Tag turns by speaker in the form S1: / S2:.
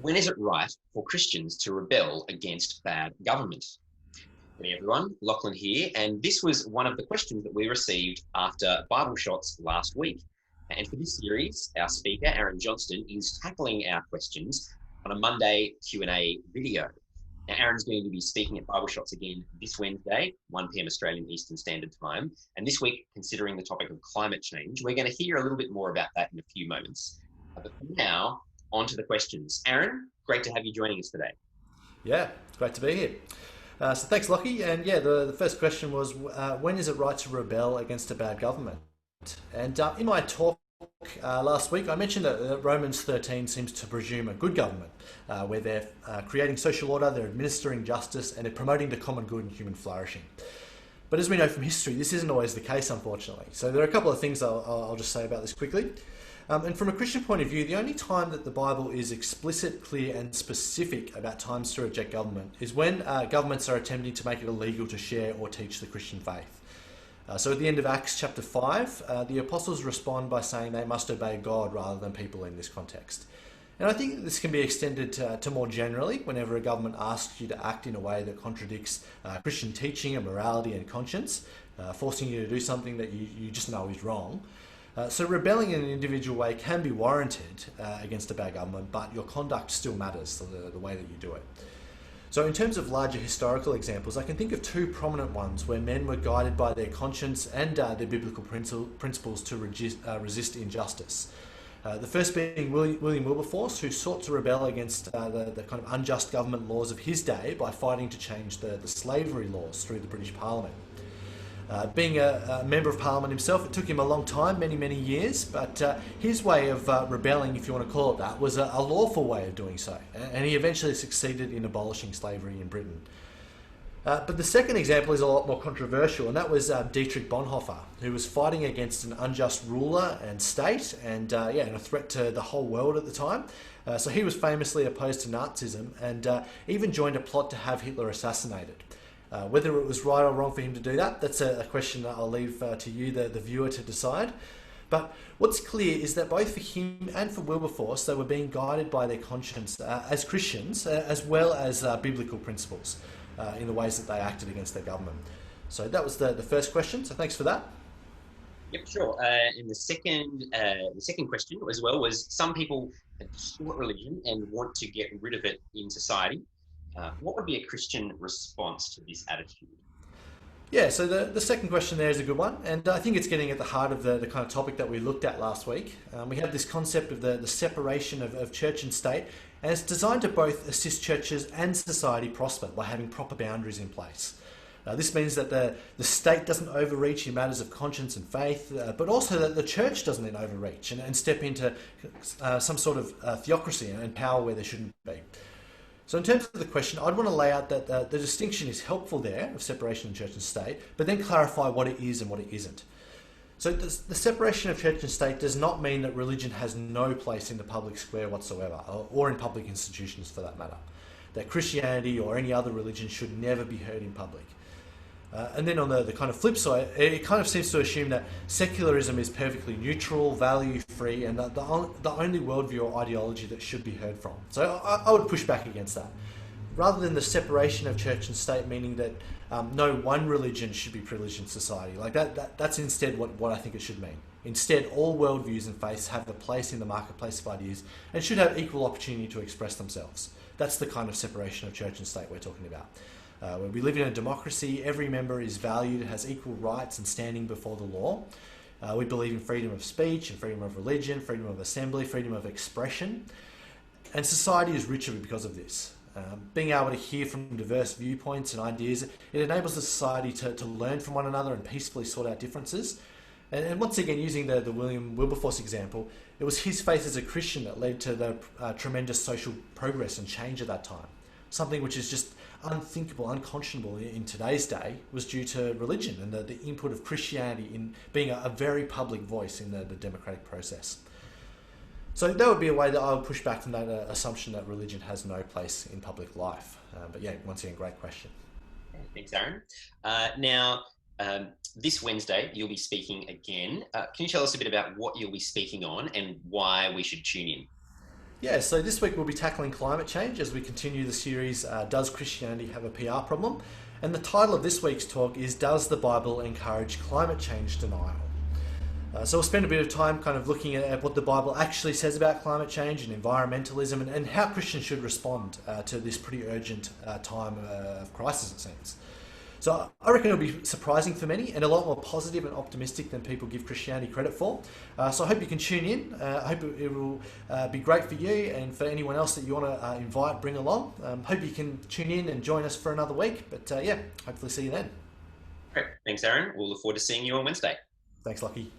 S1: When is it right for Christians to rebel against bad government? Hey everyone, Lachlan here, and this was one of the questions that we received after Bible Shots last week. And for this series, our speaker, Aaron Johnston, is tackling our questions on a Monday Q&A video. Now, Aaron's going to be speaking at Bible Shots again this Wednesday, 1 p.m. Australian Eastern Standard Time. And this week, considering the topic of climate change, we're going to hear a little bit more about that in a few moments. But for now, on to the questions. Aaron, great to have you joining us today.
S2: Yeah, great to be here. So thanks, Lockie. And yeah, the first question was, when is it right to rebel against a bad government? And in my talk last week, I mentioned that Romans 13 seems to presume a good government, where they're creating social order, they're administering justice, and they're promoting the common good and human flourishing. But as we know from history, this isn't always the case, unfortunately. So there are a couple of things I'll just say about this quickly. And from a Christian point of view, the only time that the Bible is explicit, clear and specific about times to reject government is when governments are attempting to make it illegal to share or teach the Christian faith. So at the end of Acts chapter 5, the apostles respond by saying they must obey God rather than people in this context. And I think this can be extended to more generally whenever a government asks you to act in a way that contradicts Christian teaching and morality and conscience, forcing you to do something that you just know is wrong. So rebelling in an individual way can be warranted against a bad government, but your conduct still matters, so the way that you do it. So in terms of larger historical examples, I can think of two prominent ones where men were guided by their conscience and their biblical principles to resist injustice. The first being William Wilberforce, who sought to rebel against the kind of unjust government laws of his day by fighting to change the slavery laws through the British Parliament. Being a member of Parliament himself, it took him a long time, many years, but his way of rebelling, if you want to call it that, was a lawful way of doing so, and he eventually succeeded in abolishing slavery in Britain. But the second example is a lot more controversial, and that was Dietrich Bonhoeffer, who was fighting against an unjust ruler and state, and a threat to the whole world at the time. So he was famously opposed to Nazism, and even joined a plot to have Hitler assassinated. Whether it was right or wrong for him to do that, that's a question that I'll leave to you, the viewer, to decide. But what's clear is that both for him and for Wilberforce, they were being guided by their conscience as Christians, as well as biblical principles in the ways that they acted against their government. So that was the first question, so thanks for that.
S1: Yep, sure. And the second question as well was, some people distort religion and want to get rid of it in society. What would be a Christian response to this attitude?
S2: Yeah, so the second question there is a good one, and I think it's getting at the heart of the kind of topic that we looked at last week. We had this concept of the separation of church and state, and it's designed to both assist churches and society prosper by having proper boundaries in place. This means that the state doesn't overreach in matters of conscience and faith, but also that the church doesn't then overreach and step into some sort of theocracy and power where there shouldn't be. So in terms of the question, I'd want to lay out that the distinction is helpful there of separation of church and state, but then clarify what it is and what it isn't. So the separation of church and state does not mean that religion has no place in the public square whatsoever, or in public institutions for that matter. That Christianity or any other religion should never be heard in public. And then on the kind of flip side, it kind of seems to assume that secularism is perfectly neutral, value-free, and the only worldview or ideology that should be heard from. So I would push back against that. Rather than the separation of church and state, meaning that no one religion should be privileged in society. Like that's instead what I think it should mean. Instead, all worldviews and faiths have a place in the marketplace of ideas and should have equal opportunity to express themselves. That's the kind of separation of church and state we're talking about. Where we live in a democracy, every member is valued, has equal rights and standing before the law. We believe in freedom of speech and freedom of religion, freedom of assembly, freedom of expression. And society is richer because of this. Being able to hear from diverse viewpoints and ideas, it enables the society to learn from one another and peacefully sort out differences. And once again, using the William Wilberforce example, it was his faith as a Christian that led to the tremendous social progress and change at that time. Something which is just unthinkable, unconscionable in today's day was due to religion and the input of Christianity in being a very public voice in the democratic process. So that would be a way that I would push back from that assumption that religion has no place in public life. But yeah, once again, great question.
S1: Thanks, Aaron. Now, this Wednesday, you'll be speaking again. Can you tell us a bit about what you'll be speaking on and why we should tune in?
S2: Yeah, so this week we'll be tackling climate change as we continue the series, Does Christianity Have a PR Problem? And the title of this week's talk is Does the Bible Encourage Climate Change Denial? So we'll spend a bit of time kind of looking at what the Bible actually says about climate change and environmentalism, and how Christians should respond to this pretty urgent time of crisis, it seems. So I reckon it'll be surprising for many and a lot more positive and optimistic than people give Christianity credit for. So I hope you can tune in. I hope it will be great for you and for anyone else that you want to invite, bring along. Hope you can tune in and join us for another week. But yeah, hopefully see you then.
S1: Great. Thanks, Aaron. We'll look forward to seeing you on Wednesday.
S2: Thanks, Lucky.